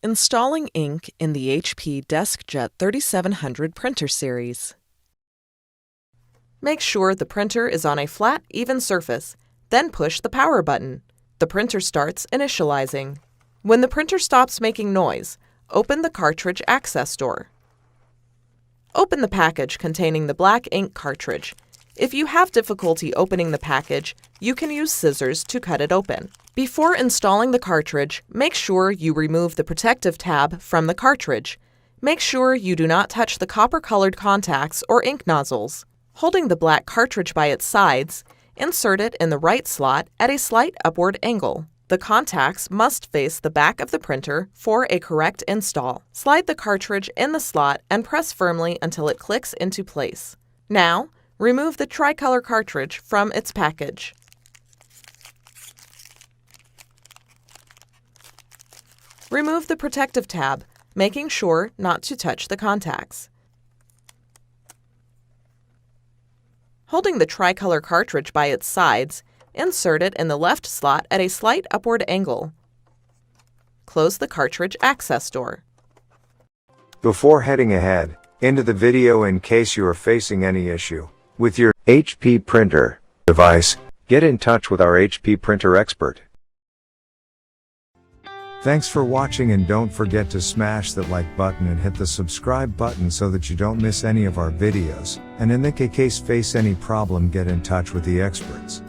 Installing ink in the HP DeskJet 3700 printer series. Make sure the printer is on a flat, even surface, then push the power button. The printer starts initializing. When the printer stops making noise, open the cartridge access door. Open the package containing the black ink cartridge. If you have difficulty opening the package, you can use scissors to cut it open. Before installing the cartridge, make sure you remove the protective tab from the cartridge. Make sure you do not touch the copper-colored contacts or ink nozzles. Holding the black cartridge by its sides, insert it in the right slot at a slight upward angle. The contacts must face the back of the printer for a correct install. Slide the cartridge in the slot and press firmly until it clicks into place. Now, remove the tricolor cartridge from its package. Remove the protective tab, making sure not to touch the contacts. Holding the tricolor cartridge by its sides, insert it in the left slot at a slight upward angle. Close the cartridge access door. Before heading ahead into the video, in case you are facing any issue with your HP printer device, get in touch with our HP printer expert. Thanks for watching, and don't forget to smash that like button and hit the subscribe button so that you don't miss any of our videos, and in the case face any problem, get in touch with the experts.